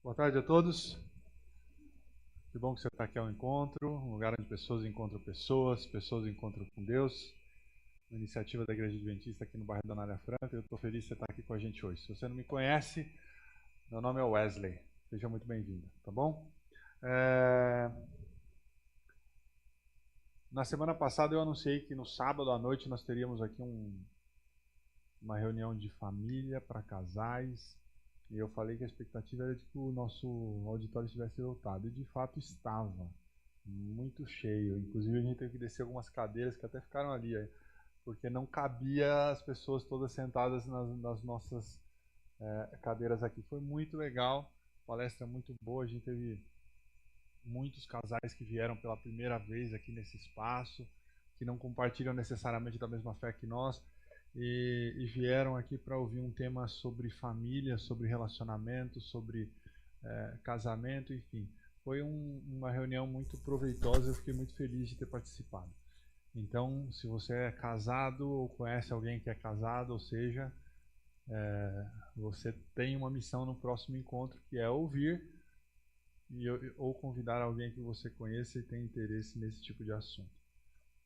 Boa tarde a todos. Que bom que você está aqui ao encontro, um lugar onde pessoas encontram pessoas, pessoas encontram com Deus. Uma iniciativa da Igreja Adventista aqui no bairro da Anália Franca. Eu estou feliz de você estar aqui com a gente hoje. Se você não me conhece, meu nome é Wesley. Seja muito bem-vindo, tá bom? Na semana passada eu anunciei que no sábado à noite nós teríamos aqui uma reunião de família para casais. E eu falei que a expectativa era de que o nosso auditório estivesse lotado. E de fato estava muito cheio. Inclusive a gente teve que descer algumas cadeiras que até ficaram ali, porque não cabia as pessoas todas sentadas nas nossas cadeiras aqui. Foi muito legal, palestra muito boa. A gente teve muitos casais que vieram pela primeira vez aqui nesse espaço, que não compartilham necessariamente da mesma fé que nós. E vieram aqui para ouvir um tema sobre família, sobre relacionamento, sobre casamento, enfim. Foi uma reunião muito proveitosa, eu fiquei muito feliz de ter participado. Então, se você é casado ou conhece alguém que é casado, ou seja, você tem uma missão no próximo encontro, que é ouvir ou convidar alguém que você conheça e tem interesse nesse tipo de assunto.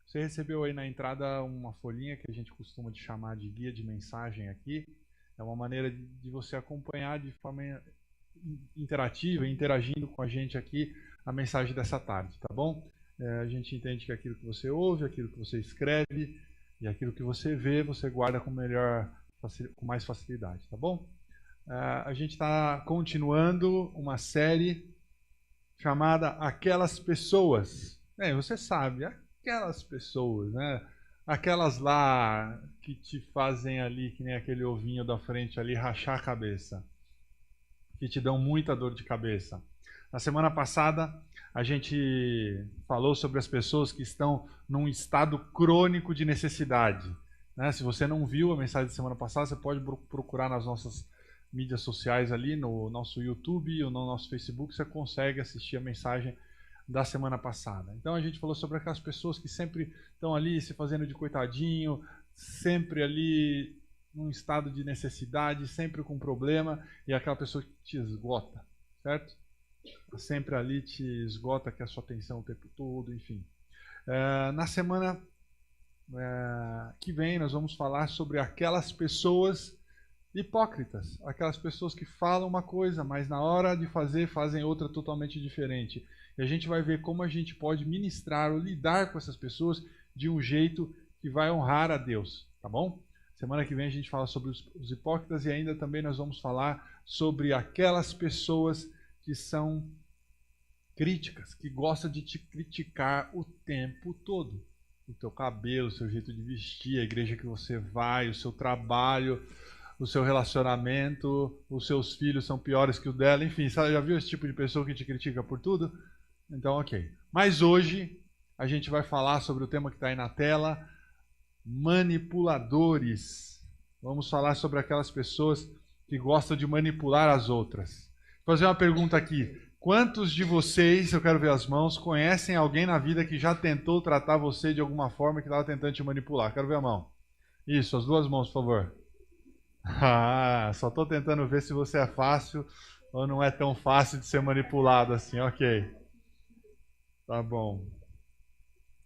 Você recebeu aí na entrada uma folhinha que a gente costuma de chamar de guia de mensagem aqui. É uma maneira de você acompanhar de forma interativa, interagindo com a gente aqui a mensagem dessa tarde, tá bom? A gente entende que aquilo que você ouve, aquilo que você escreve e aquilo que você vê, você guarda com mais facilidade, tá bom? A gente está continuando uma série chamada Aquelas Pessoas. Você sabe, aquelas pessoas, né? Aquelas lá que te fazem ali, que nem aquele ovinho da frente ali, rachar a cabeça. Que te dão muita dor de cabeça. Na semana passada, a gente falou sobre as pessoas que estão num estado crônico de necessidade. Né? Se você não viu a mensagem da semana passada, você pode procurar nas nossas mídias sociais ali, no nosso YouTube ou no nosso Facebook, você consegue assistir a mensagem da semana passada. Então a gente falou sobre aquelas pessoas que sempre estão ali se fazendo de coitadinho, sempre ali num estado de necessidade, sempre com problema, e aquela pessoa que te esgota, certo? Sempre ali te esgota, quer a sua atenção o tempo todo, enfim. Na semana que vem nós vamos falar sobre aquelas pessoas hipócritas, aquelas pessoas que falam uma coisa, mas na hora de fazer, fazem outra totalmente diferente. E a gente vai ver como a gente pode ministrar ou lidar com essas pessoas de um jeito que vai honrar a Deus, tá bom? Semana que vem a gente fala sobre os hipócritas e ainda também nós vamos falar sobre aquelas pessoas que são críticas, que gostam de te criticar o tempo todo. O teu cabelo, o seu jeito de vestir, a igreja que você vai, o seu trabalho, o seu relacionamento, os seus filhos são piores que o dela, enfim, sabe, já viu esse tipo de pessoa que te critica por tudo? Então, ok. Mas hoje a gente vai falar sobre o tema que está aí na tela, manipuladores. Vamos falar sobre aquelas pessoas que gostam de manipular as outras. Vou fazer uma pergunta aqui. Quantos de vocês, eu quero ver as mãos, conhecem alguém na vida que já tentou tratar você de alguma forma que estava tentando te manipular? Quero ver a mão. Isso, as duas mãos, por favor. Só estou tentando ver se você é fácil ou não é tão fácil de ser manipulado assim. Ok. Tá bom.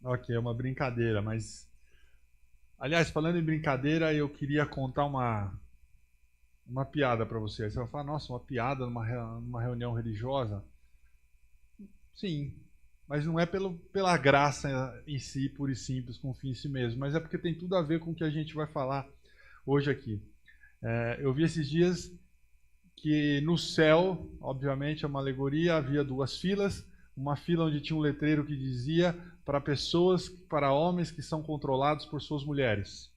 Ok, é uma brincadeira, mas... Aliás, falando em brincadeira, eu queria contar uma piada para você. Aí você vai falar, nossa, uma piada numa reunião religiosa? Sim, mas não é pela graça em si, pura e simples, com fim em si mesmo, mas é porque tem tudo a ver com o que a gente vai falar hoje aqui. Eu vi esses dias que no céu, obviamente é uma alegoria, havia duas filas, uma fila onde tinha um letreiro que dizia para homens que são controlados por suas mulheres.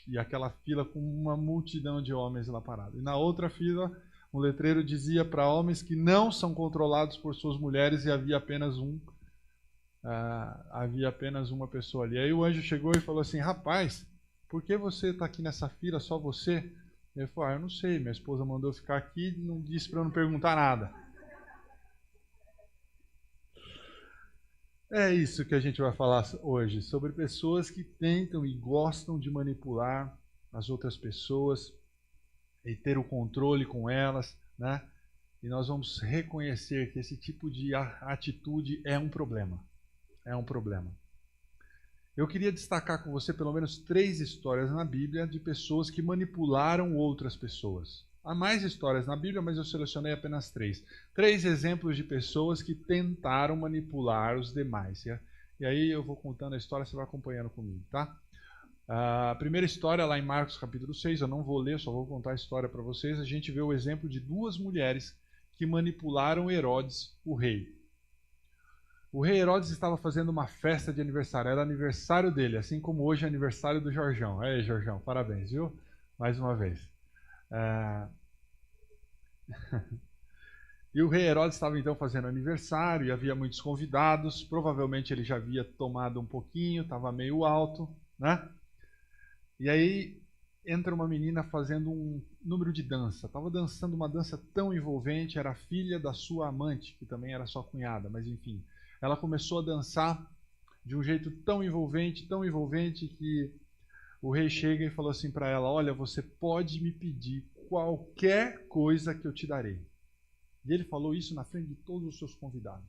E aquela fila com uma multidão de homens lá parados. E na outra fila, um letreiro dizia para homens que não são controlados por suas mulheres e havia apenas uma pessoa ali. Aí o anjo chegou e falou assim, rapaz, por que você está aqui nessa fila, só você? Ele falou, eu não sei, minha esposa mandou ficar aqui e não disse para eu não perguntar nada. É isso que a gente vai falar hoje, sobre pessoas que tentam e gostam de manipular as outras pessoas e ter o controle com elas, né? E nós vamos reconhecer que esse tipo de atitude é um problema. É um problema. Eu queria destacar com você pelo menos 3 histórias na Bíblia de pessoas que manipularam outras pessoas. Há mais histórias na Bíblia, mas eu selecionei apenas 3. 3 exemplos de pessoas que tentaram manipular os demais. E aí eu vou contando a história, você vai acompanhando comigo, tá? A primeira história lá em Marcos capítulo 6, eu não vou ler, só vou contar a história para vocês. A gente vê o exemplo de 2 mulheres que manipularam Herodes, o rei. O rei Herodes estava fazendo uma festa de aniversário, era aniversário dele, assim como hoje é aniversário do Jorjão. Aí, Jorjão, parabéns, viu? Mais uma vez. E o rei Herodes estava então fazendo aniversário e havia muitos convidados. Provavelmente ele já havia tomado um pouquinho, estava meio alto, né? E aí entra uma menina fazendo um número de dança. Estava dançando uma dança tão envolvente, era filha da sua amante, que também era sua cunhada, mas enfim. Ela começou a dançar de um jeito tão envolvente, que o rei chega e falou assim para ela: olha, você pode me pedir qualquer coisa que eu te darei. E ele falou isso na frente de todos os seus convidados,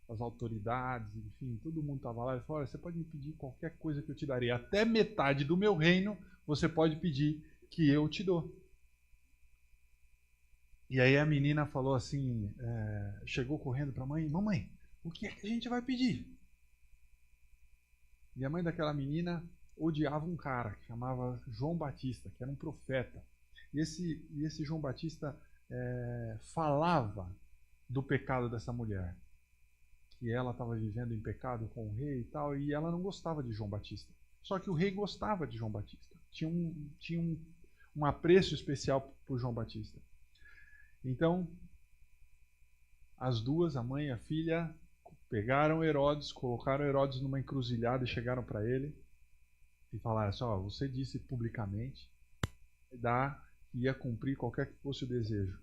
as autoridades, enfim, todo mundo estava lá. Ele falou: olha, você pode me pedir qualquer coisa que eu te darei, até metade do meu reino você pode pedir que eu te dou. E aí a menina falou assim, chegou correndo para a mãe: mamãe, o que é que a gente vai pedir? E a mãe daquela menina odiava um cara que chamava João Batista, que era um profeta. E esse João Batista falava do pecado dessa mulher, que ela estava vivendo em pecado com o rei e tal, e ela não gostava de João Batista. Só que o rei gostava de João Batista, tinha um apreço especial por João Batista. Então, as duas, a mãe e a filha, pegaram Herodes, colocaram Herodes numa encruzilhada e chegaram para ele e falaram assim: ó, você disse publicamente que ia cumprir qualquer que fosse o desejo.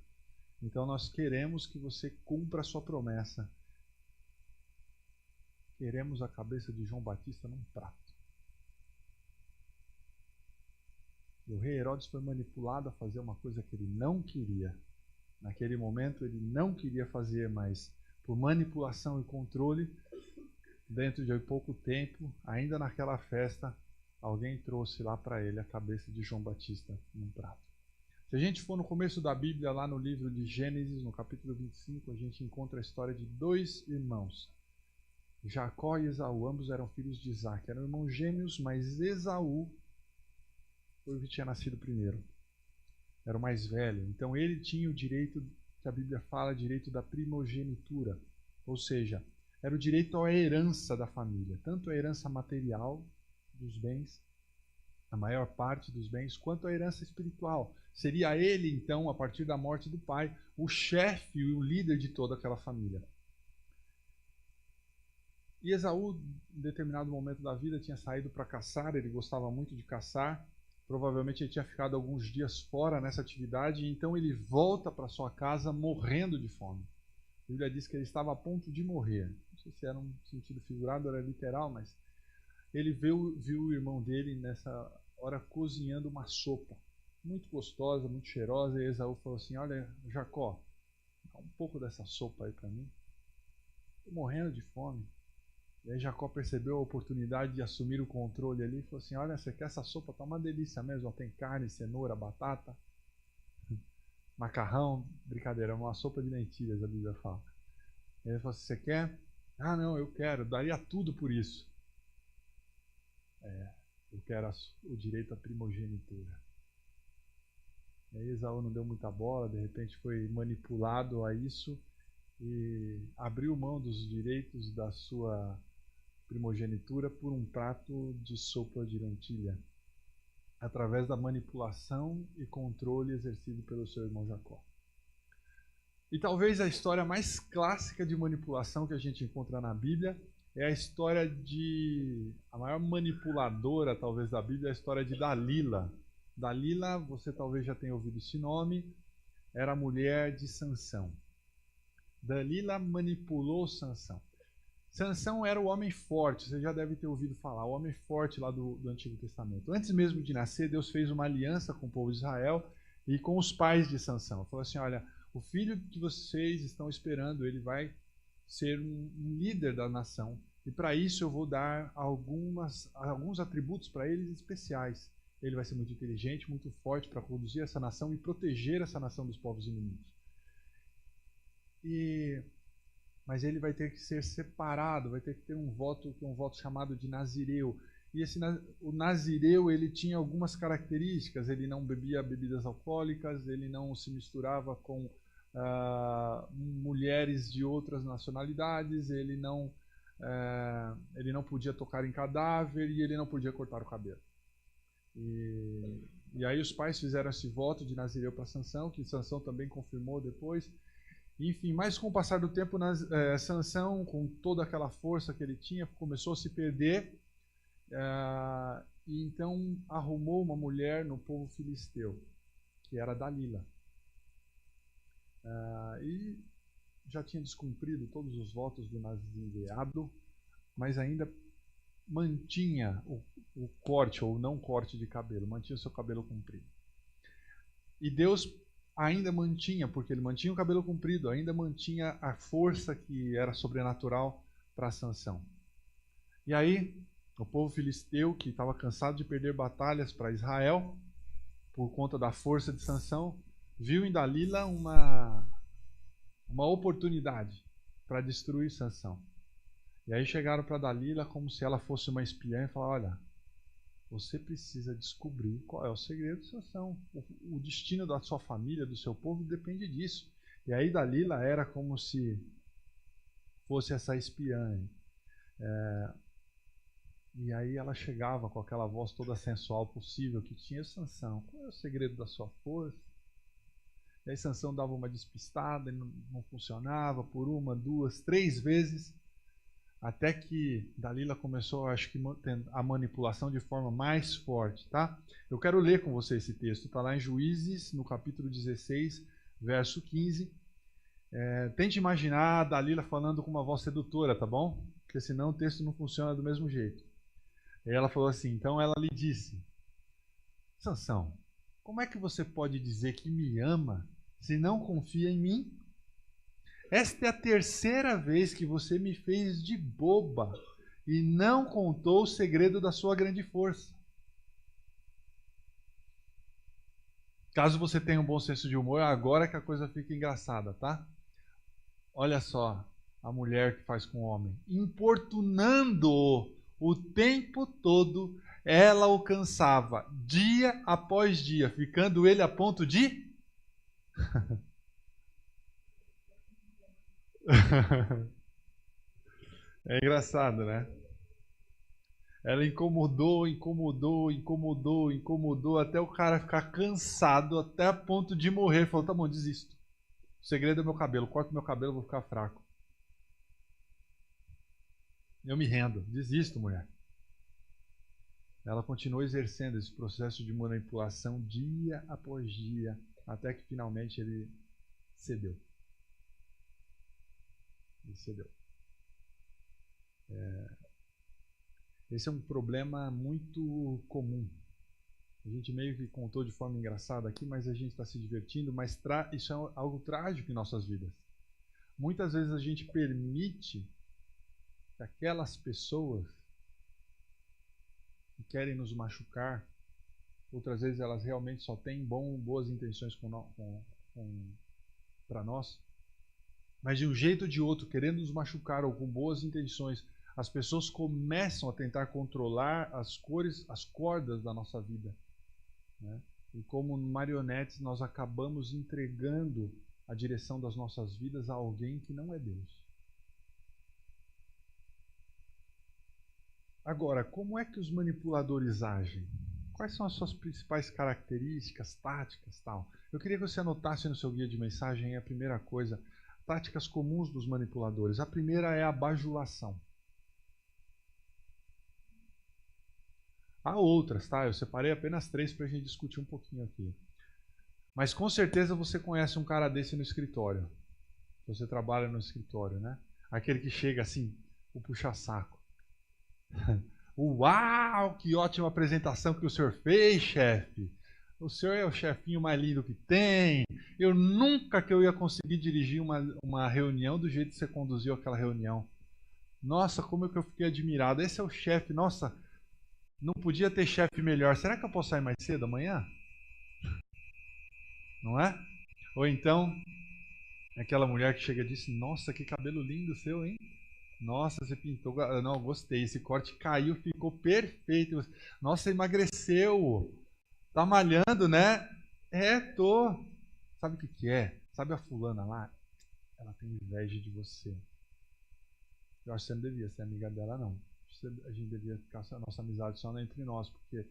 Então nós queremos que você cumpra a sua promessa. Queremos a cabeça de João Batista num prato. E o rei Herodes foi manipulado a fazer uma coisa que ele não queria. Naquele momento ele não queria fazer, mas por manipulação e controle, dentro de pouco tempo, ainda naquela festa, alguém trouxe lá para ele a cabeça de João Batista num prato. Se a gente for no começo da Bíblia, lá no livro de Gênesis, no capítulo 25, a gente encontra a história de 2 irmãos, Jacó e Esaú. Ambos eram filhos de Isaac, eram irmãos gêmeos, mas Esaú foi o que tinha nascido primeiro. Era o mais velho, então ele tinha o direito, que a Bíblia fala, direito da primogenitura, ou seja, era o direito à herança da família, tanto a herança material dos bens, a maior parte dos bens, quanto a herança espiritual. Seria ele, então, a partir da morte do pai, o chefe e o líder de toda aquela família. E Esaú, em determinado momento da vida, tinha saído para caçar, ele gostava muito de caçar. Provavelmente ele tinha ficado alguns dias fora nessa atividade, e então ele volta para sua casa morrendo de fome. A Bíblia diz que ele estava a ponto de morrer. Não sei se era um sentido figurado ou era literal, mas ele viu o irmão dele nessa hora cozinhando uma sopa muito gostosa, muito cheirosa, e Esaú falou assim: olha, Jacó, dá um pouco dessa sopa aí para mim. Estou morrendo de fome. E aí Jacó percebeu a oportunidade de assumir o controle ali e falou assim: olha, você quer essa sopa? Tá uma delícia mesmo, tem carne, cenoura, batata, macarrão, brincadeira, uma sopa de lentilhas, a Bíblia fala. E ele falou assim: você quer? Ah, não, eu quero, daria tudo por isso. Eu quero o direito à primogenitura. E aí Esaú não deu muita bola, de repente foi manipulado a isso e abriu mão dos direitos da sua primogenitura por um prato de sopa de lentilha, através da manipulação e controle exercido pelo seu irmão Jacó. E talvez a história mais clássica de manipulação que a gente encontra na Bíblia é a história a maior manipuladora talvez da Bíblia, é a história de Dalila. Dalila, você talvez já tenha ouvido esse nome, era a mulher de Sansão. Dalila manipulou Sansão. Sansão era o homem forte, você já deve ter ouvido falar, o homem forte lá do Antigo Testamento. Antes mesmo de nascer, Deus fez uma aliança com o povo de Israel e com os pais de Sansão. Falou assim: olha, O filho que vocês estão esperando, ele vai ser um líder da nação. E para isso eu vou dar alguns atributos para eles especiais. Ele vai ser muito inteligente, muito forte para conduzir essa nação e proteger essa nação dos povos inimigos. Mas ele vai ter que ser separado, vai ter que ter um voto chamado de Nazireu. E o Nazireu, ele tinha algumas características. Ele não bebia bebidas alcoólicas, ele não se misturava com mulheres de outras nacionalidades, ele não podia tocar em cadáver e ele não podia cortar o cabelo. E aí os pais fizeram esse voto de Nazireu para Sansão, que Sansão também confirmou depois. Enfim, mas com o passar do tempo, Sansão, com toda aquela força que ele tinha, começou a se perder. E então arrumou uma mulher no povo filisteu, que era Dalila. E já tinha descumprido todos os votos do nazireado, mas ainda mantinha o corte ou não corte de cabelo, mantinha o seu cabelo comprido. E Deus ainda mantinha, porque ele mantinha o cabelo comprido, ainda mantinha a força que era sobrenatural para Sansão. E aí, o povo filisteu, que estava cansado de perder batalhas para Israel, por conta da força de Sansão, viu em Dalila uma oportunidade para destruir Sansão. E aí chegaram para Dalila como se ela fosse uma espiã e falaram: olha, você precisa descobrir qual é o segredo de Sansão. O destino da sua família, do seu povo, depende disso. E aí Dalila era como se fosse essa espiã. E aí ela chegava com aquela voz toda sensual possível que tinha: Sansão, qual é o segredo da sua força? E aí Sansão dava uma despistada e não funcionava por 1, 2, 3 vezes, até que Dalila começou, acho que, a manipulação de forma mais forte, tá? Eu quero ler com você esse texto, está lá em Juízes, no capítulo 16, verso 15. Tente imaginar a Dalila falando com uma voz sedutora, tá bom? Porque senão o texto não funciona do mesmo jeito. E ela falou assim, então ela lhe disse: Sansão, como é que você pode dizer que me ama se não confia em mim? Esta é a 3ª vez que você me fez de boba e não contou o segredo da sua grande força. Caso você tenha um bom senso de humor, agora que a coisa fica engraçada, tá? Olha só a mulher que faz com o homem. Importunando-o o tempo todo, ela o cansava, dia após dia, ficando ele a ponto de... É engraçado, né? Ela incomodou até o cara ficar cansado, até a ponto de morrer. Falou: tá bom, desisto. O segredo é meu cabelo. Corto meu cabelo, eu vou ficar fraco. Eu me rendo. Desisto, mulher. Ela continuou exercendo esse processo de manipulação dia após dia, até que finalmente ele cedeu. Ele cedeu. Esse é um problema muito comum. A gente meio que contou de forma engraçada aqui, mas a gente está se divertindo, mas isso é algo trágico em nossas vidas. Muitas vezes a gente permite que aquelas pessoas que querem nos machucar, outras vezes elas realmente só têm boas intenções para nós, mas de um jeito ou de outro, querendo nos machucar ou com boas intenções, as pessoas começam a tentar controlar as cordas da nossa vida, né? E como marionetes nós acabamos entregando a direção das nossas vidas a alguém que não é Deus. Agora, como é que os manipuladores agem? Quais são as suas principais características, táticas, tal? Eu queria que você anotasse no seu guia de mensagem a primeira coisa, táticas comuns dos manipuladores. A primeira é a bajulação. Há outras, tá? Eu separei apenas 3 para a gente discutir um pouquinho aqui. Mas com certeza você conhece um cara desse no escritório. Você trabalha no escritório, né? Aquele que chega assim, o puxa-saco. Uau, que ótima apresentação que o senhor fez, chefe. o senhor é o chefinho mais lindo que tem. Eu nunca que eu ia conseguir dirigir uma reunião do jeito que você conduziu aquela reunião. Nossa, como é que eu fiquei admirado. Esse é o chefe, nossa, não podia ter chefe melhor. Será que eu posso sair mais cedo amanhã? Não é? Ou então, aquela mulher que chega e disse, nossa, que cabelo lindo seu, hein? Nossa, você pintou. Não, gostei. Esse corte caiu, ficou perfeito. Nossa, emagreceu. Tá malhando, né? É, tô. Sabe o que que é? Sabe a fulana lá? Ela tem inveja de você. Eu acho que você não devia ser amiga dela, não. A gente devia ficar a nossa amizade só entre nós, porque,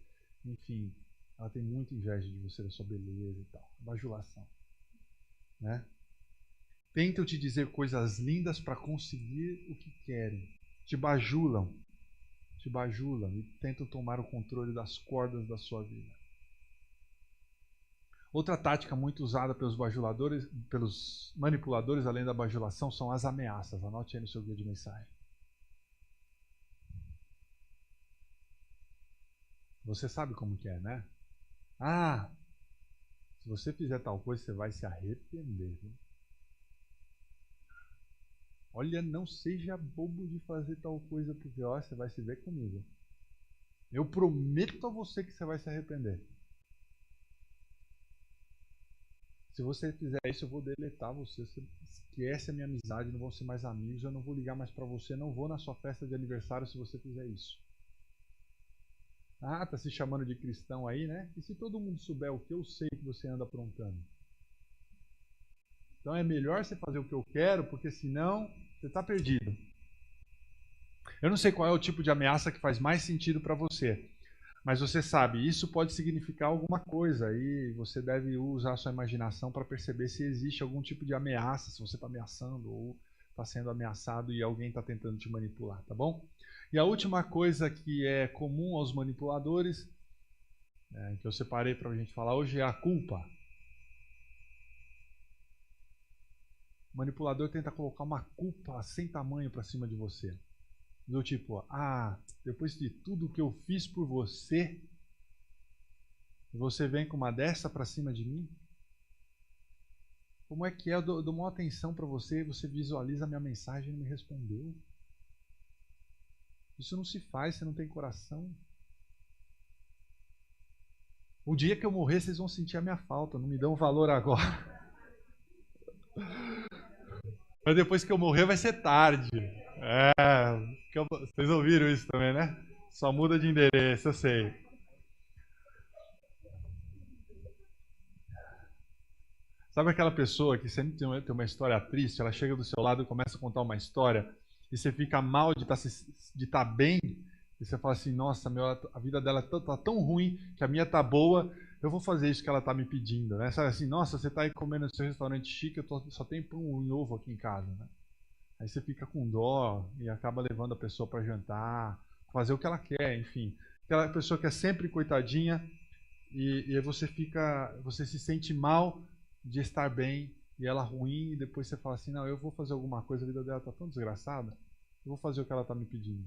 enfim, ela tem muita inveja de você, da sua beleza e tal. Bajulação, né? Tentam te dizer coisas lindas para conseguir o que querem. Te bajulam e tentam tomar o controle das cordas da sua vida. Outra tática muito usada pelos bajuladores, pelos manipuladores, além da bajulação, são as ameaças. Anote aí no seu guia de mensagem. Você sabe como que é, né? Ah, se você fizer tal coisa, você vai se arrepender. Viu? Olha, não seja bobo de fazer tal coisa, porque ó, você vai se ver comigo. Eu prometo a você que você vai se arrepender. Se você fizer isso, eu vou deletar você. Você esquece a minha amizade, não vão ser mais amigos, eu não vou ligar mais para você, não vou na sua festa de aniversário se você fizer isso. Ah, tá se chamando de cristão aí, né? E se todo mundo souber o que eu sei que você anda aprontando? Então é melhor você fazer o que eu quero, porque senão você está perdido. Eu não sei qual é o tipo de ameaça que faz mais sentido para você, mas você sabe, isso pode significar alguma coisa e você deve usar a sua imaginação para perceber se existe algum tipo de ameaça, se você está ameaçando ou está sendo ameaçado e alguém está tentando te manipular, tá bom? E a última coisa que é comum aos manipuladores, que eu separei para a gente falar hoje, é a culpa. O manipulador tenta colocar uma culpa sem tamanho para cima de você. Do tipo, depois de tudo que eu fiz por você, você vem com uma dessa para cima de mim? Como é que é? Eu dou uma atenção para você, você visualiza a minha mensagem e não me respondeu. Isso não se faz, você não tem coração. O dia que eu morrer, vocês vão sentir a minha falta, não me dão valor agora. Mas depois que eu morrer vai ser tarde. Vocês ouviram isso também, né? Só muda de endereço, eu sei. Sabe aquela pessoa que sempre tem uma história triste, ela chega do seu lado e começa a contar uma história, e você fica mal de estar bem, e você fala assim, nossa, a vida dela tá tão ruim que a minha tá boa, eu vou fazer isso que ela tá me pedindo, né? Sabe assim, nossa, você tá aí comendo no seu restaurante chique, só tem pão e ovo aqui em casa, né? Aí você fica com dó e acaba levando a pessoa para jantar, fazer o que ela quer, enfim. Aquela pessoa que é sempre coitadinha e aí você se sente mal de estar bem e ela ruim e depois você fala assim, não, eu vou fazer alguma coisa, a vida dela tá tão desgraçada, eu vou fazer o que ela tá me pedindo.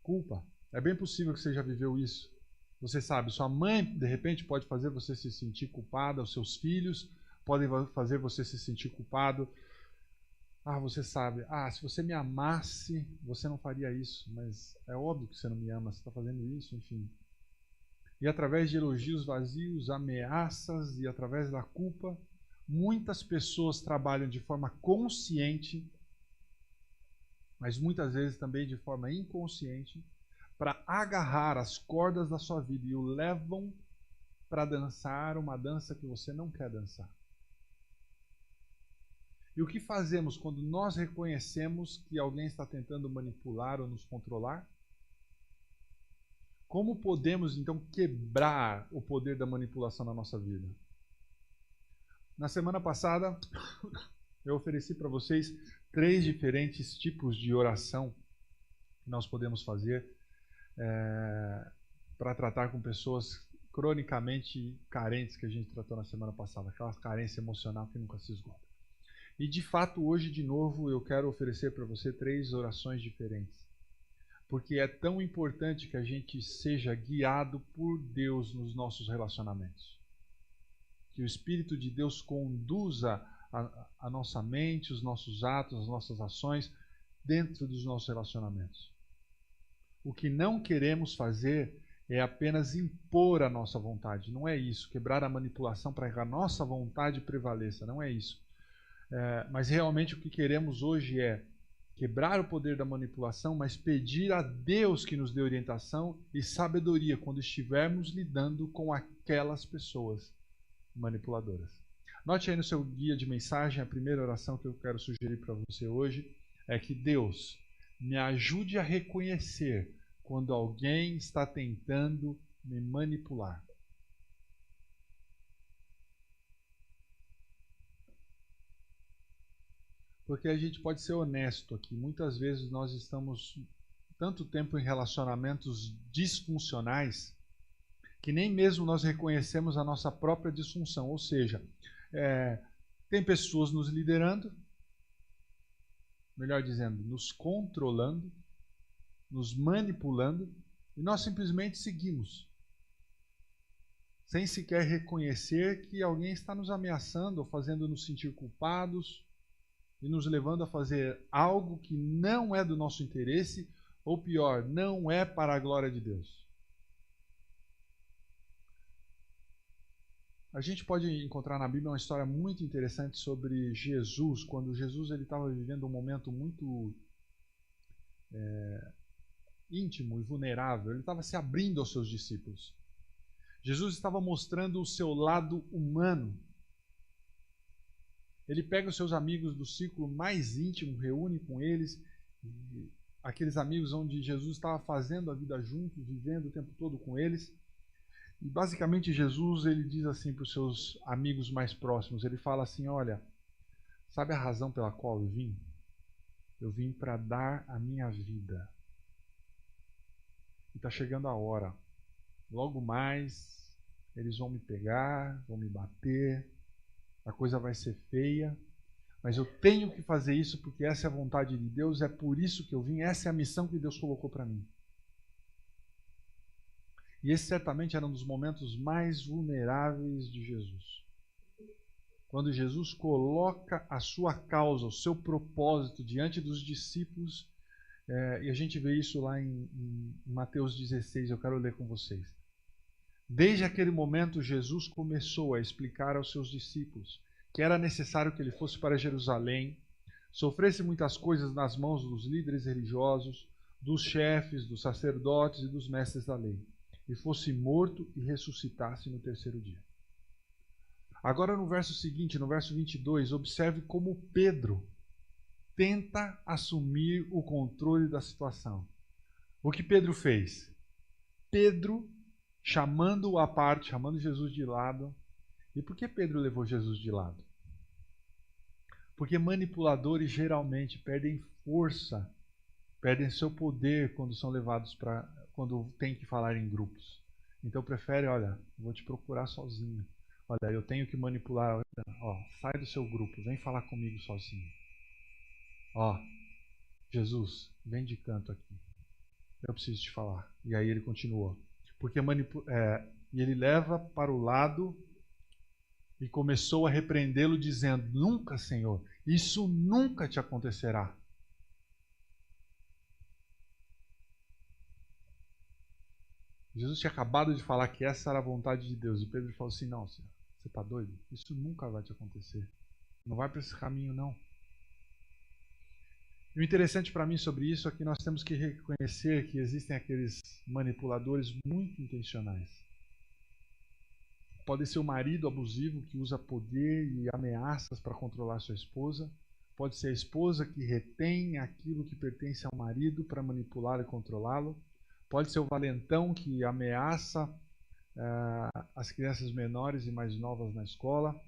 Culpa. É bem possível que você já viveu isso. Você sabe, sua mãe de repente pode fazer você se sentir culpada, os seus filhos podem fazer você se sentir culpado. Você sabe, se você me amasse, você não faria isso, mas é óbvio que você não me ama, você está fazendo isso, enfim. E através de elogios vazios, ameaças e através da culpa, muitas pessoas trabalham de forma consciente, mas muitas vezes também de forma inconsciente, para agarrar as cordas da sua vida e o levam para dançar uma dança que você não quer dançar. E o que fazemos quando nós reconhecemos que alguém está tentando manipular ou nos controlar? Como podemos, então, quebrar o poder da manipulação na nossa vida? Na semana passada, eu ofereci para vocês 3 diferentes tipos de oração que nós podemos fazer para tratar com pessoas cronicamente carentes que a gente tratou na semana passada, aquela carência emocional que nunca se esgota. E de fato, hoje de novo, eu quero oferecer para você 3 orações diferentes. Porque é tão importante que a gente seja guiado por Deus nos nossos relacionamentos. Que o Espírito de Deus conduza a nossa mente, os nossos atos, as nossas ações dentro dos nossos relacionamentos. O que não queremos fazer é apenas impor a nossa vontade. Não é isso. Quebrar a manipulação para que a nossa vontade prevaleça. Não é isso. Mas realmente o que queremos hoje é quebrar o poder da manipulação, mas pedir a Deus que nos dê orientação e sabedoria quando estivermos lidando com aquelas pessoas manipuladoras. Note aí no seu guia de mensagem, a primeira oração que eu quero sugerir para você hoje é que Deus me ajude a reconhecer quando alguém está tentando me manipular. Porque a gente pode ser honesto aqui. Muitas vezes nós estamos tanto tempo em relacionamentos disfuncionais que nem mesmo nós reconhecemos a nossa própria disfunção. Ou seja, tem pessoas nos liderando, melhor dizendo, nos controlando, nos manipulando, e nós simplesmente seguimos, sem sequer reconhecer que alguém está nos ameaçando ou fazendo nos sentir culpados e nos levando a fazer algo que não é do nosso interesse, ou pior, não é para a glória de Deus. A gente pode encontrar na Bíblia uma história muito interessante sobre Jesus, quando Jesus estava vivendo um momento muito íntimo e vulnerável. Ele estava se abrindo aos seus discípulos. Jesus estava mostrando o seu lado humano. Ele pega os seus amigos do círculo mais íntimo, reúne com eles, aqueles amigos onde Jesus estava fazendo a vida juntos, vivendo o tempo todo com eles. E basicamente Jesus, ele diz assim para os seus amigos mais próximos, ele fala assim, olha, sabe a razão pela qual eu vim? Eu vim para dar a minha vida. E está chegando a hora. Logo mais, eles vão me pegar, vão me bater, a coisa vai ser feia, mas eu tenho que fazer isso porque essa é a vontade de Deus, é por isso que eu vim, essa é a missão que Deus colocou para mim. E esse certamente era um dos momentos mais vulneráveis de Jesus. Quando Jesus coloca a sua causa, o seu propósito diante dos discípulos, e a gente vê isso lá em Mateus 16, eu quero ler com vocês. Desde aquele momento, Jesus começou a explicar aos seus discípulos que era necessário que ele fosse para Jerusalém, sofresse muitas coisas nas mãos dos líderes religiosos, dos chefes, dos sacerdotes e dos mestres da lei, e fosse morto e ressuscitasse no terceiro dia. Agora no verso seguinte, no verso 22, observe como Pedro tenta assumir o controle da situação. O que Pedro fez? Pedro, chamando-o à parte, chamando Jesus de lado. E por que Pedro levou Jesus de lado? Porque manipuladores geralmente perdem força, perdem seu poder quando são levados quando tem que falar em grupos. Então prefere, olha, vou te procurar sozinho. Olha, eu tenho que manipular. Ó, sai do seu grupo, vem falar comigo sozinho. Ó, Jesus, vem de canto aqui. Eu preciso te falar. E aí ele continua. Porque e ele leva para o lado e começou a repreendê-lo, dizendo: nunca, Senhor, isso nunca te acontecerá. Jesus tinha acabado de falar que essa era a vontade de Deus. E Pedro falou assim: não, Senhor, você está doido? Isso nunca vai te acontecer. Não vai para esse caminho, não. E o interessante para mim sobre isso é que nós temos que reconhecer que existem aqueles manipuladores muito intencionais. Pode ser o marido abusivo que usa poder e ameaças para controlar sua esposa. Pode ser a esposa que retém aquilo que pertence ao marido para manipulá-lo e controlá-lo. Pode ser o valentão que ameaça as crianças menores e mais novas na escola.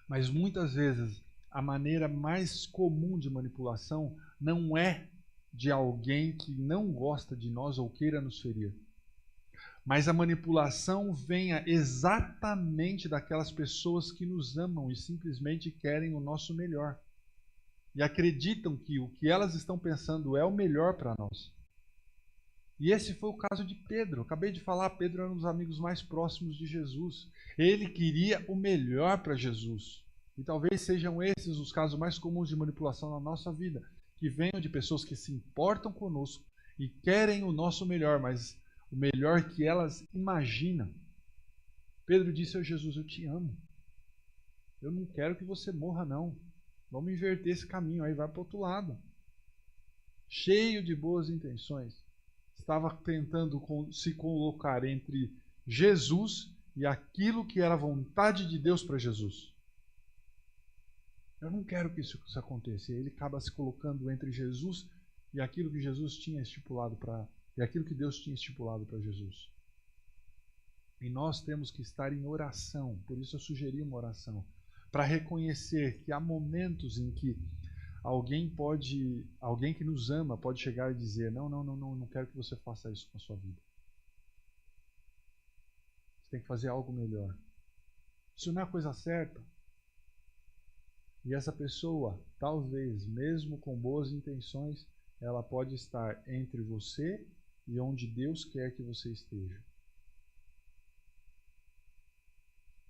Mas muitas vezes a maneira mais comum de manipulação não é de alguém que não gosta de nós ou queira nos ferir. Mas a manipulação vem exatamente daquelas pessoas que nos amam e simplesmente querem o nosso melhor. E acreditam que o que elas estão pensando é o melhor para nós. E esse foi o caso de Pedro. Eu acabei de falar, Pedro era um dos amigos mais próximos de Jesus. Ele queria o melhor para Jesus. E talvez sejam esses os casos mais comuns de manipulação na nossa vida, que venham de pessoas que se importam conosco e querem o nosso melhor, mas o melhor que elas imaginam. Pedro disse a Jesus: eu te amo. Eu não quero que você morra, não. Vamos inverter esse caminho aí, vai para o outro lado. Cheio de boas intenções. Estava tentando se colocar entre Jesus e aquilo que era a vontade de Deus para Jesus. Eu não quero que isso aconteça. E ele acaba se colocando entre Jesus e aquilo que Jesus tinha estipulado e aquilo que Deus tinha estipulado para Jesus. E nós temos que estar em oração. Por isso eu sugeri uma oração, para reconhecer que há momentos em que alguém que nos ama pode chegar e dizer: não quero que você faça isso com a sua vida. Você tem que fazer algo melhor. Isso não é a coisa certa. E essa pessoa, talvez, mesmo com boas intenções, ela pode estar entre você e onde Deus quer que você esteja.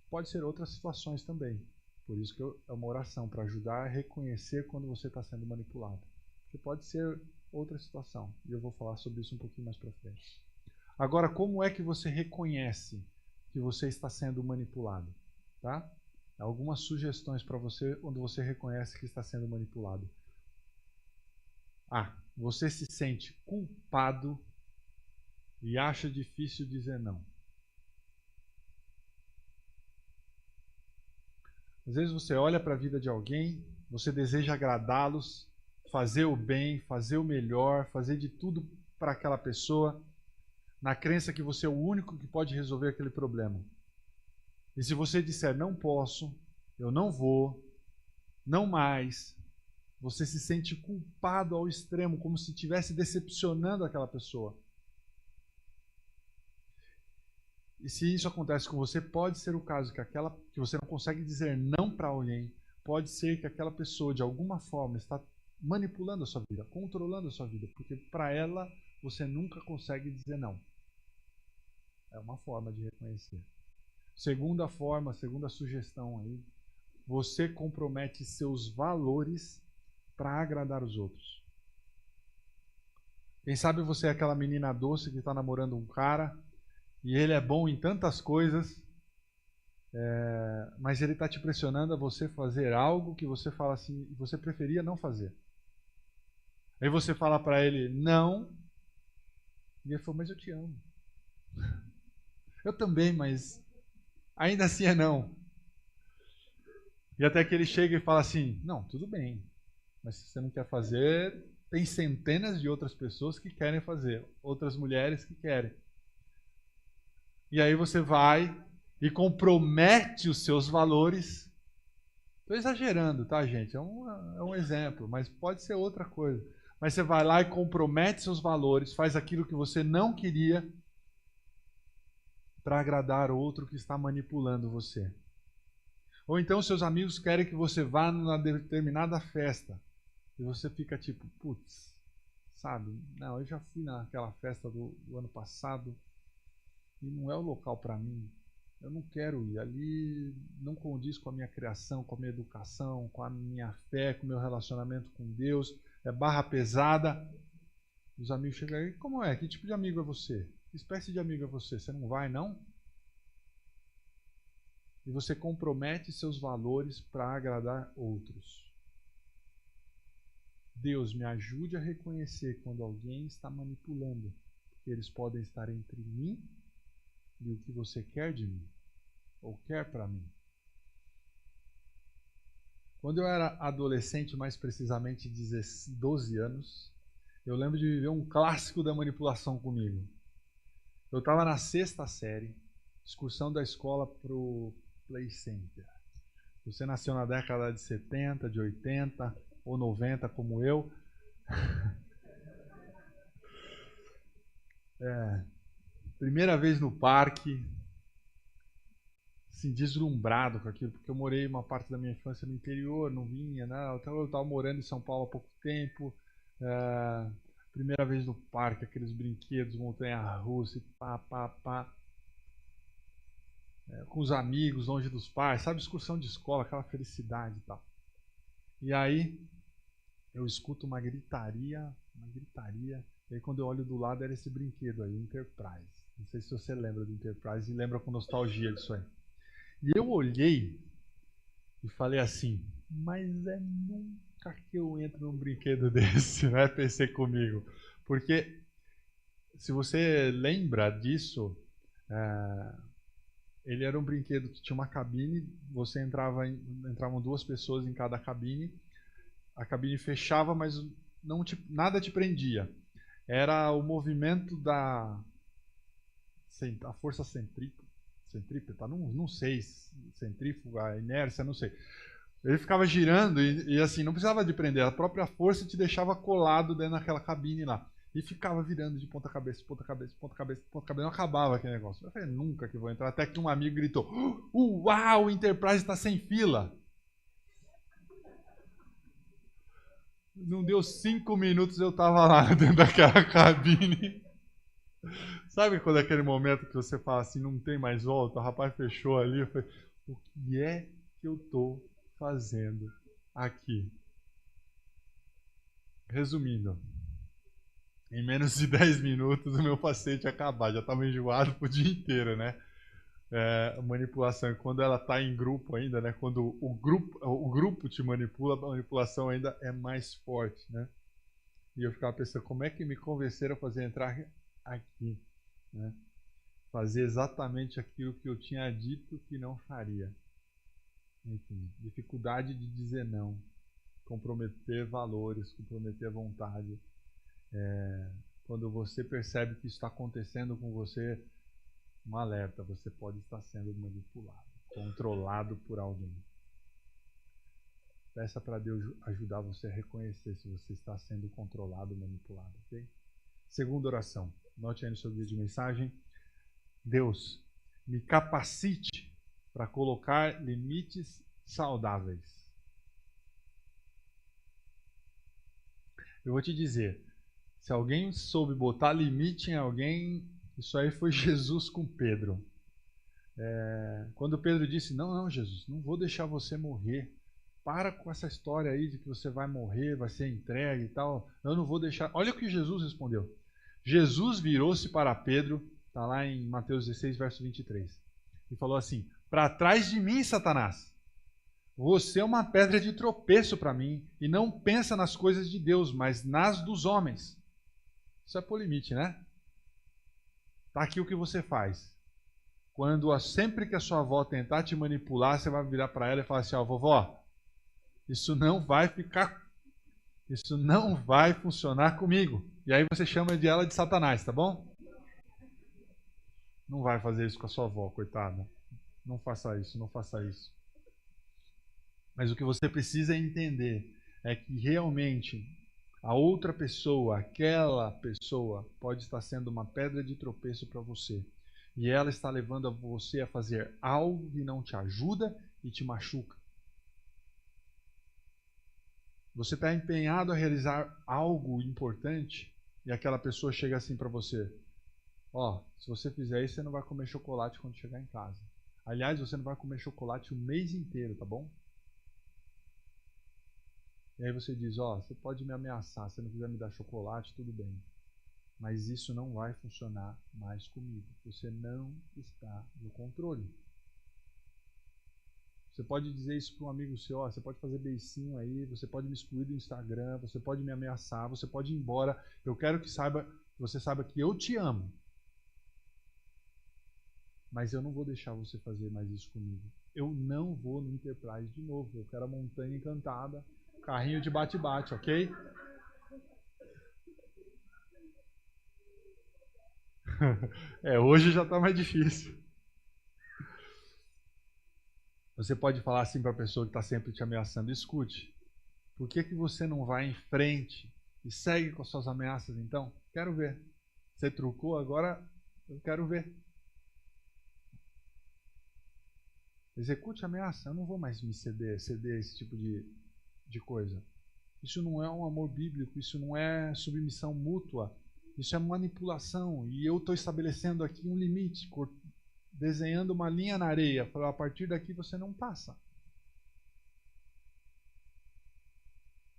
Pode ser outras situações também. Por isso que é uma oração, para ajudar a reconhecer quando você está sendo manipulado. Porque pode ser outra situação. E eu vou falar sobre isso um pouquinho mais para frente. Agora, como é que você reconhece que você está sendo manipulado? Tá? Algumas sugestões para você quando você reconhece que está sendo manipulado. Você se sente culpado e acha difícil dizer não. Às vezes você olha para a vida de alguém, você deseja agradá-los, fazer o bem, fazer o melhor, fazer de tudo para aquela pessoa, na crença que você é o único que pode resolver aquele problema. E se você disser: não posso, eu não vou, não mais, você se sente culpado ao extremo, como se estivesse decepcionando aquela pessoa. E se isso acontece com você, pode ser o caso que você não consegue dizer não para alguém. Pode ser que aquela pessoa, de alguma forma, está manipulando a sua vida, controlando a sua vida, porque para ela você nunca consegue dizer não. É uma forma de reconhecer. Segunda forma, segunda sugestão aí, você compromete seus valores para agradar os outros. Quem sabe você é aquela menina doce que está namorando um cara e ele é bom em tantas coisas, mas ele está te pressionando a você fazer algo que você fala assim, você preferia não fazer. Aí você fala para ele não, e ele falou: mas eu te amo. Eu também, mas ainda assim é não. E até que ele chega e fala assim: não, tudo bem, mas se você não quer fazer, tem centenas de outras pessoas que querem fazer, outras mulheres que querem. E aí você vai e compromete os seus valores. Estou exagerando, tá, gente? É um exemplo, mas pode ser outra coisa. Mas você vai lá e compromete seus valores, faz aquilo que você não queria para agradar outro que está manipulando você. Ou então seus amigos querem que você vá numa determinada festa e você fica tipo: putz, sabe? Não, eu já fui naquela festa do ano passado e não é o local para mim. Eu não quero ir. Ali não condiz com a minha criação, com a minha educação, com a minha fé, com o meu relacionamento com Deus. É barra pesada. Os amigos chegam aí: como é? Que tipo de amigo é você? Que espécie de amigo é você? Você não vai, não? E você compromete seus valores para agradar outros. Deus, me ajude a reconhecer quando alguém está manipulando, porque eles podem estar entre mim e o que você quer de mim, ou quer para mim. Quando eu era adolescente, mais precisamente 12 anos, eu lembro de viver um clássico da manipulação comigo. Eu estava na 6ª série, excursão da escola para o Play Center. Você nasceu na década de 70, de 80 ou 90, como eu. Primeira vez no parque, assim, deslumbrado com aquilo, porque eu morei uma parte da minha infância no interior, não vinha, né? Então eu estava morando em São Paulo há pouco tempo. Primeira vez no parque, aqueles brinquedos, montanha-russa, pá, pá, pá. Com os amigos, longe dos pais, sabe, excursão de escola, aquela felicidade e tal. E aí, eu escuto uma gritaria, e aí quando eu olho do lado era esse brinquedo aí, Enterprise. Não sei se você lembra do Enterprise e lembra com nostalgia disso aí. E eu olhei e falei assim, mas é nunca que eu entro num brinquedo desse, né? Pensei comigo. Porque se você lembra disso, ele era um brinquedo que tinha uma cabine, você entravam duas pessoas em cada cabine, a cabine fechava, mas nada te prendia. Era o movimento a força centrípeta, não sei, centrífuga, inércia, não sei. Ele ficava girando e assim, não precisava de prender, a própria força te deixava colado dentro daquela cabine lá. E ficava virando de ponta cabeça, ponta cabeça, ponta cabeça, ponta cabeça, não acabava aquele negócio. Eu falei, nunca que vou entrar, até que um amigo gritou, uau, o Enterprise está sem fila. Não deu 5 minutos, eu estava lá dentro daquela cabine. Sabe quando é aquele momento que você fala assim, não tem mais volta, o rapaz fechou ali, eu falei, o que é que eu estou fazendo aqui? Resumindo, em menos de 10 minutos o meu passeio tinha acabado, já estava enjoado pro dia inteiro, né? A manipulação, quando ela está em grupo ainda, né? Quando o grupo te manipula, a manipulação ainda é mais forte, né? E eu ficava pensando, como é que me convenceram a fazer entrar aqui, né? Fazer exatamente aquilo que eu tinha dito que não faria. Enfim, dificuldade de dizer não, comprometer valores, comprometer vontade. Quando você percebe que isso está acontecendo com você, um alerta, você pode estar sendo manipulado, controlado por alguém. Peça para Deus ajudar você a reconhecer se você está sendo controlado, manipulado, ok? Segunda oração, note aí no seu guia de mensagem, Deus, me capacite para colocar limites saudáveis. Eu vou te dizer, se alguém soube botar limite em alguém, isso aí foi Jesus com Pedro. Quando Pedro disse, não, Jesus, não vou deixar você morrer. Para com essa história aí de que você vai morrer, vai ser entregue e tal. Eu não vou deixar. Olha o que Jesus respondeu. Jesus virou-se para Pedro, está lá em Mateus 16, verso 23, e falou assim, para trás de mim, Satanás. Você é uma pedra de tropeço para mim e não pensa nas coisas de Deus, mas nas dos homens. Isso é por limite, né? Tá aqui o que você faz. Sempre que a sua avó tentar te manipular, você vai virar para ela e falar assim, vovó, isso não vai funcionar comigo. E aí você chama ela de Satanás, tá bom? Não vai fazer isso com a sua avó, coitada. Não faça isso, não faça isso. Mas o que você precisa entender é que realmente a outra pessoa, aquela pessoa, pode estar sendo uma pedra de tropeço para você. E ela está levando você a fazer algo que não te ajuda e te machuca. Você está empenhado a realizar algo importante e aquela pessoa chega assim para você. Se você fizer isso, você não vai comer chocolate quando chegar em casa. Aliás, você não vai comer chocolate o mês inteiro, tá bom? E aí você diz, você pode me ameaçar, se não quiser me dar chocolate, tudo bem. Mas isso não vai funcionar mais comigo. Você não está no controle. Você pode dizer isso para um amigo seu, você pode fazer beicinho aí, você pode me excluir do Instagram, você pode me ameaçar, você pode ir embora. Eu quero que você saiba que eu te amo. Mas eu não vou deixar você fazer mais isso comigo. Eu não vou no Enterprise de novo. Eu quero a montanha encantada, carrinho de bate-bate, ok? Hoje já está mais difícil. Você pode falar assim para a pessoa que está sempre te ameaçando, escute, por que você não vai em frente e segue com as suas ameaças então? Quero ver. Você trucou, agora eu quero ver. Execute a ameaça, eu não vou mais me ceder esse tipo de coisa. Isso não é um amor bíblico, isso não é submissão mútua, isso é manipulação. E eu estou estabelecendo aqui um limite, desenhando uma linha na areia, para a partir daqui você não passa.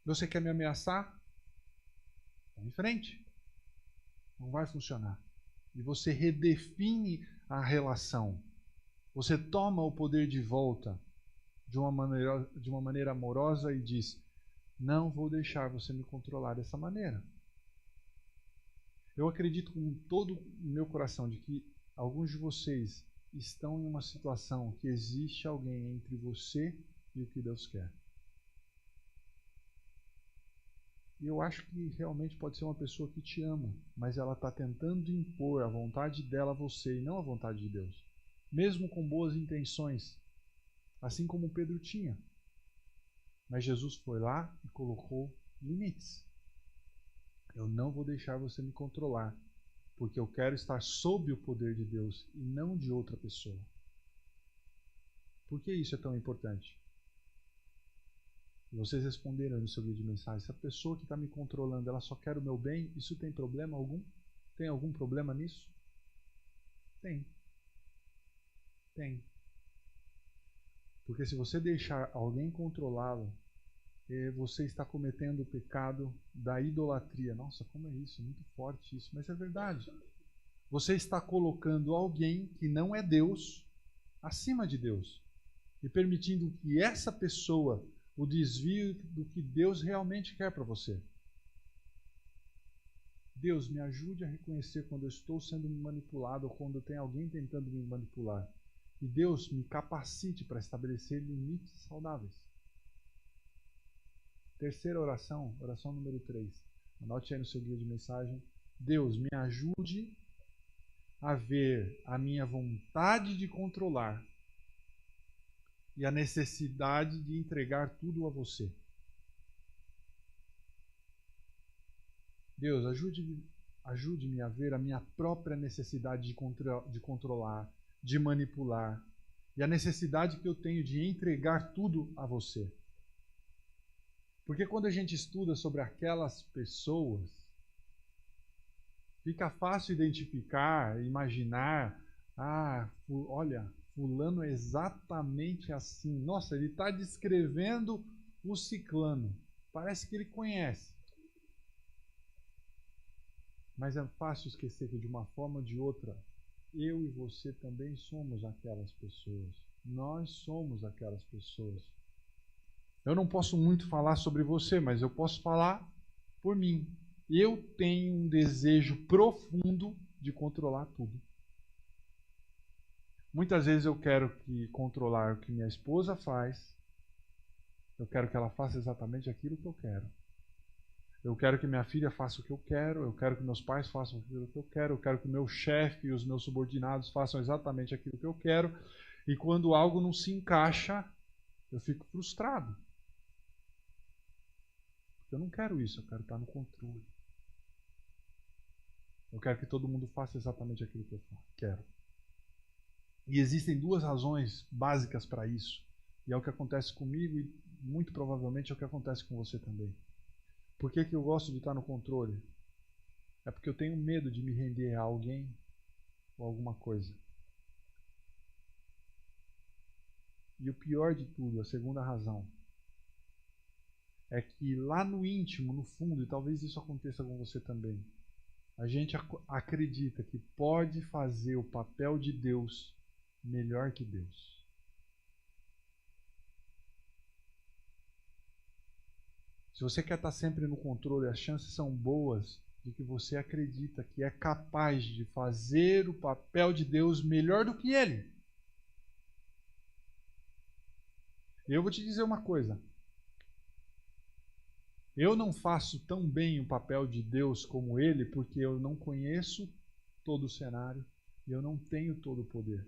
Você quer me ameaçar? Vá em frente. Não vai funcionar. E você redefine a relação. Você toma o poder de volta de uma maneira amorosa e diz: não vou deixar você me controlar dessa maneira. Eu acredito com todo o meu coração de que alguns de vocês estão em uma situação que existe alguém entre você e o que Deus quer. E eu acho que realmente pode ser uma pessoa que te ama, mas ela está tentando impor a vontade dela a você e não a vontade de Deus. Mesmo com boas intenções, assim como Pedro tinha. Mas Jesus foi lá e colocou limites. Eu não vou deixar você me controlar, porque eu quero estar sob o poder de Deus e não de outra pessoa. Por que isso é tão importante? E vocês responderam no seu guia de mensagem: se a pessoa que está me controlando, ela só quer o meu bem, isso tem problema algum? Tem algum problema nisso? Tem. Tem. Porque se você deixar alguém controlá-lo, você está cometendo o pecado da idolatria. Nossa, como é isso? Muito forte isso, mas é verdade. Você está colocando alguém que não é Deus acima de Deus e permitindo que essa pessoa o desvie do que Deus realmente quer para você. Deus, me ajude a reconhecer quando eu estou sendo manipulado ou quando tem alguém tentando me manipular. E Deus me capacite para estabelecer limites saudáveis. Terceira oração, oração número 3. Anote aí no seu guia de mensagem. Deus, me ajude a ver a minha vontade de controlar e a necessidade de entregar tudo a você. Deus, ajude-me a ver a minha própria necessidade de controlar, de manipular, e a necessidade que eu tenho de entregar tudo a você. Porque quando a gente estuda sobre aquelas pessoas, fica fácil identificar, imaginar: olha, fulano é exatamente assim. Nossa, ele está descrevendo o ciclano. Parece que ele conhece. Mas é fácil esquecer que de uma forma ou de outra, eu e você também somos aquelas pessoas. Nós somos aquelas pessoas. Eu não posso muito falar sobre você, mas eu posso falar por mim. Eu tenho um desejo profundo de controlar tudo. Muitas vezes eu quero controlar o que minha esposa faz. Eu quero que ela faça exatamente aquilo que eu quero. Eu quero que minha filha faça o que eu quero. Eu quero que meus pais façam aquilo que eu quero. Eu quero que o meu chefe e os meus subordinados façam exatamente aquilo que eu quero. E quando algo não se encaixa, eu fico frustrado. Eu não quero isso, eu quero estar no controle. Eu quero que todo mundo faça exatamente aquilo que eu quero. E existem duas razões básicas para isso. E é o que acontece comigo e muito provavelmente é o que acontece com você também. Por que eu gosto de estar no controle? É porque eu tenho medo de me render a alguém ou alguma coisa. E o pior de tudo, a segunda razão, é que lá no íntimo, no fundo, e talvez isso aconteça com você também, a gente acredita que pode fazer o papel de Deus melhor que Deus. Se você quer estar sempre no controle, as chances são boas de que você acredita que é capaz de fazer o papel de Deus melhor do que Ele. Eu vou te dizer uma coisa. Eu não faço tão bem o papel de Deus como Ele porque eu não conheço todo o cenário e eu não tenho todo o poder.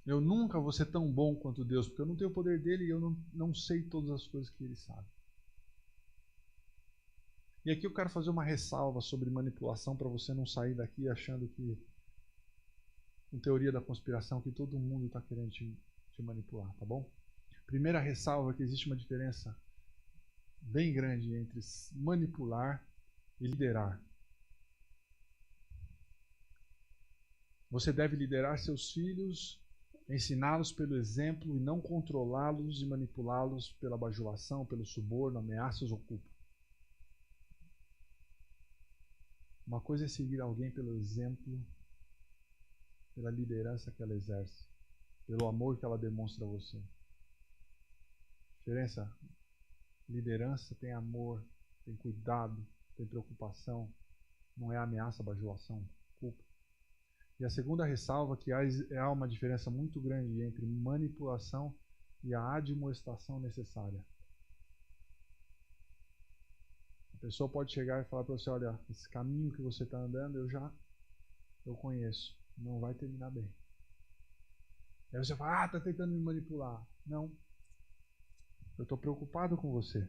Eu nunca vou ser tão bom quanto Deus, porque eu não tenho o poder dele e eu não sei todas as coisas que ele sabe. E aqui eu quero fazer uma ressalva sobre manipulação para você não sair daqui achando que, com teoria da conspiração, que todo mundo está querendo te manipular, tá bom? Primeira ressalva é que existe uma diferença bem grande entre manipular e liderar. Você deve liderar seus filhos, ensiná-los pelo exemplo e não controlá-los e manipulá-los pela bajulação, pelo suborno, ameaças ou culpa. Uma coisa é seguir alguém pelo exemplo, pela liderança que ela exerce, pelo amor que ela demonstra a você. Diferença: liderança tem amor, tem cuidado, tem preocupação, não é ameaça, bajulação, culpa. E a segunda ressalva que há uma diferença muito grande entre manipulação e a admoestação necessária. A pessoa pode chegar e falar para você: olha, esse caminho que você está andando eu conheço, não vai terminar bem. Aí você fala: está tentando me manipular. Não. Eu estou preocupado com você.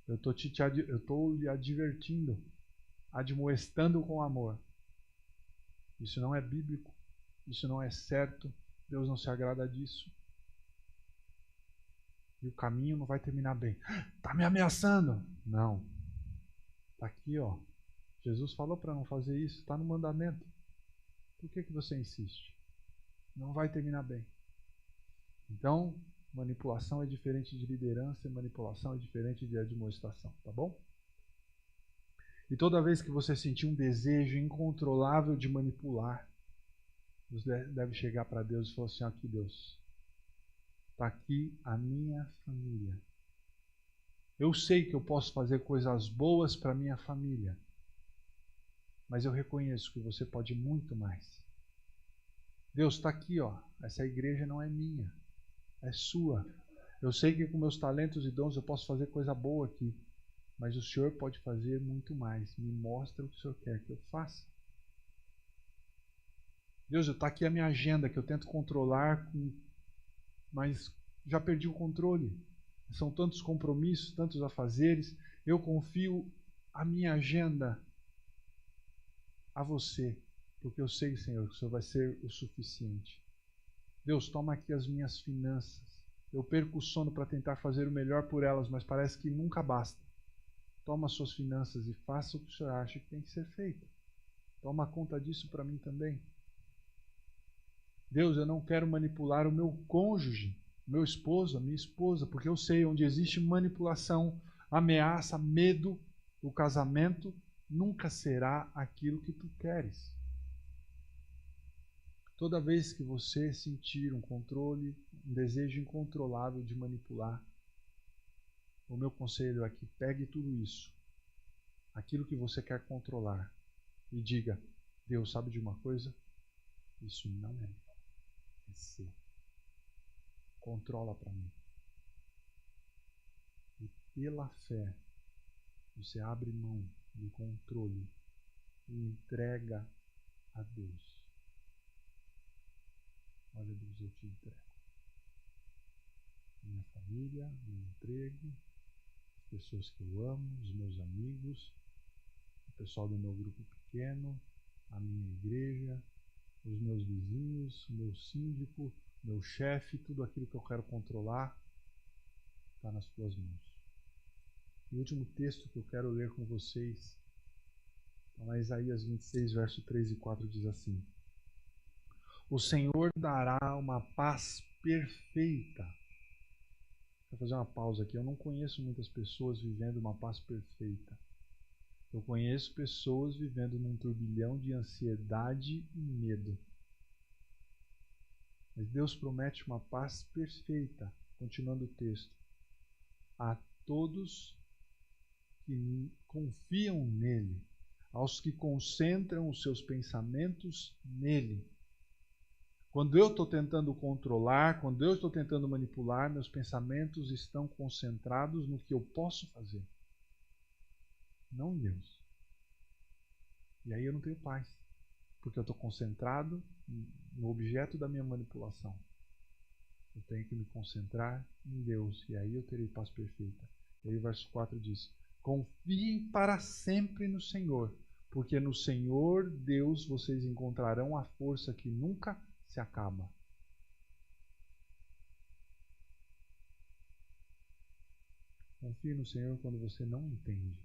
Eu estou lhe advertindo, admoestando com amor. Isso não é bíblico, isso não é certo, Deus não se agrada disso. E o caminho não vai terminar bem. Está me ameaçando? Não. Está aqui, ó. Jesus falou para não fazer isso, está no mandamento. Por que você insiste? Não vai terminar bem. Então, manipulação é diferente de liderança e manipulação é diferente de admoestação, tá bom? E toda vez que você sentir um desejo incontrolável de manipular, você deve chegar para Deus e falar assim: aqui, Deus, está aqui a minha família. Eu sei que eu posso fazer coisas boas para a minha família, mas eu reconheço que você pode muito mais. Deus, está aqui, ó. Essa igreja não é minha, é sua. Eu sei que com meus talentos e dons eu posso fazer coisa boa aqui, mas o Senhor pode fazer muito mais. Me mostra o que o Senhor quer que eu faça. Deus, está aqui a minha agenda que eu tento controlar, mas já perdi o controle. São tantos compromissos, tantos afazeres. Eu confio a minha agenda a você, porque eu sei, Senhor, que o Senhor vai ser o suficiente. Deus, toma aqui as minhas finanças. Eu perco o sono para tentar fazer o melhor por elas, mas parece que nunca basta. Toma as suas finanças e faça o que o Senhor acha que tem que ser feito. Toma conta disso para mim também. Deus, eu não quero manipular o meu cônjuge, meu esposo, a minha esposa, porque eu sei onde existe manipulação, ameaça, medo, o casamento nunca será aquilo que tu queres. Toda vez que você sentir um controle, um desejo incontrolável de manipular, o meu conselho é que pegue tudo isso, aquilo que você quer controlar, e diga: Deus, sabe de uma coisa? Isso não é meu, é seu. Controla para mim. E pela fé, você abre mão do controle e entrega a Deus. Olha, Deus, eu te entrego. Minha família, meu emprego, as pessoas que eu amo, os meus amigos, o pessoal do meu grupo pequeno, a minha igreja, os meus vizinhos, o meu síndico, meu chefe, tudo aquilo que eu quero controlar está nas tuas mãos. O último texto que eu quero ler com vocês está lá em Isaías 26, verso 3 e 4, diz assim: o Senhor dará uma paz perfeita. Vou fazer uma pausa aqui. Eu não conheço muitas pessoas vivendo uma paz perfeita. Eu conheço pessoas vivendo num turbilhão de ansiedade e medo. Mas Deus promete uma paz perfeita. Continuando o texto. A todos que confiam nele, aos que concentram os seus pensamentos nele. Quando eu estou tentando controlar, quando eu estou tentando manipular, meus pensamentos estão concentrados no que eu posso fazer, não em Deus. E aí eu não tenho paz, porque eu estou concentrado no objeto da minha manipulação. Eu tenho que me concentrar em Deus, e aí eu terei paz perfeita. E aí o verso 4 diz: confiem para sempre no Senhor, porque no Senhor Deus vocês encontrarão a força que nunca se acaba. Confie no Senhor quando você não entende.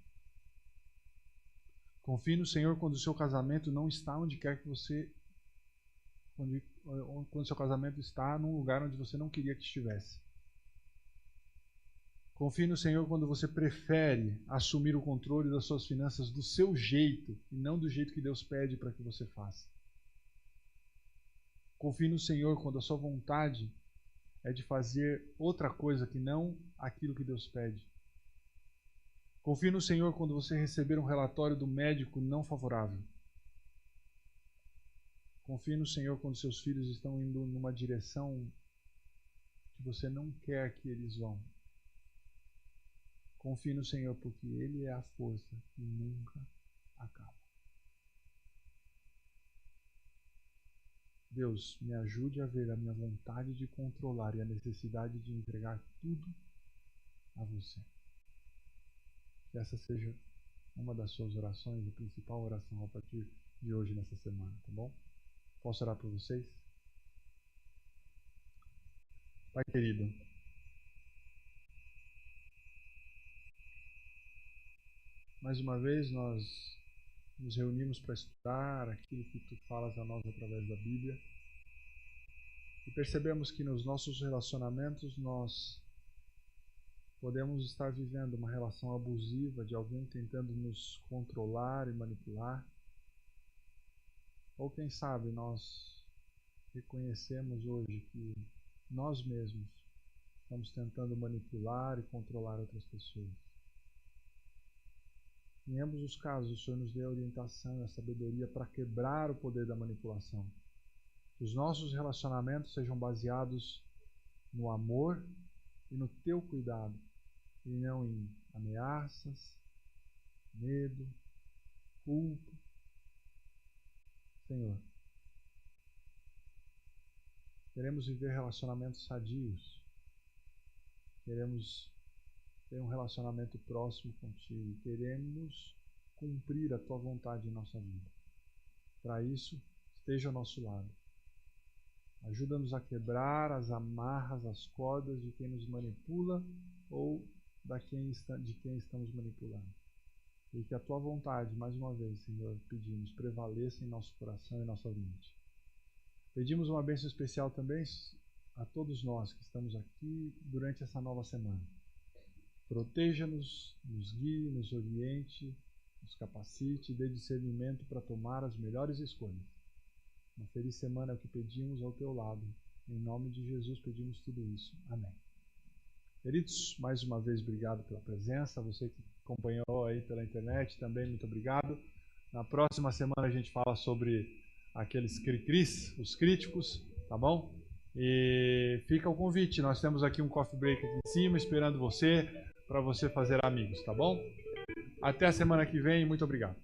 Confie no Senhor quando o seu casamento não está onde quer que você... Quando o seu casamento está num lugar onde você não queria que estivesse. Confie no Senhor quando você prefere assumir o controle das suas finanças do seu jeito e não do jeito que Deus pede para que você faça. Confie no Senhor quando a sua vontade é de fazer outra coisa que não aquilo que Deus pede. Confie no Senhor quando você receber um relatório do médico não favorável. Confie no Senhor quando seus filhos estão indo numa direção que você não quer que eles vão. Confie no Senhor porque Ele é a força que nunca acaba. Deus, me ajude a ver a minha vontade de controlar e a necessidade de entregar tudo a você. Que essa seja uma das suas orações, a principal oração a partir de hoje, nessa semana, tá bom? Posso orar por vocês? Pai querido, mais uma vez nós nos reunimos para estudar aquilo que Tu falas a nós através da Bíblia e percebemos que nos nossos relacionamentos nós podemos estar vivendo uma relação abusiva de alguém tentando nos controlar e manipular. Ou quem sabe nós reconhecemos hoje que nós mesmos estamos tentando manipular e controlar outras pessoas. Em ambos os casos, o Senhor nos dê a orientação e a sabedoria para quebrar o poder da manipulação. Que os nossos relacionamentos sejam baseados no amor e no Teu cuidado, e não em ameaças, medo, culpa. Senhor, queremos viver relacionamentos sadios, queremos ter um relacionamento próximo contigo, queremos cumprir a Tua vontade em nossa vida. Para isso, esteja ao nosso lado. Ajuda-nos a quebrar as amarras, as cordas de quem nos manipula ou de quem estamos manipulando. E que a Tua vontade, mais uma vez, Senhor, pedimos, prevaleça em nosso coração e nossa mente. Pedimos uma bênção especial também a todos nós que estamos aqui durante essa nova semana. Proteja-nos, nos guie, nos oriente, nos capacite e dê discernimento para tomar as melhores escolhas. Uma feliz semana é o que pedimos ao Teu lado. Em nome de Jesus pedimos tudo isso. Amém. Queridos, mais uma vez obrigado pela presença. Você que acompanhou aí pela internet também, muito obrigado. Na próxima semana a gente fala sobre aqueles cri-cris, os críticos, tá bom? E fica o convite, nós temos aqui um coffee break aqui em cima esperando você, para você fazer amigos, tá bom? Até a semana que vem, muito obrigado.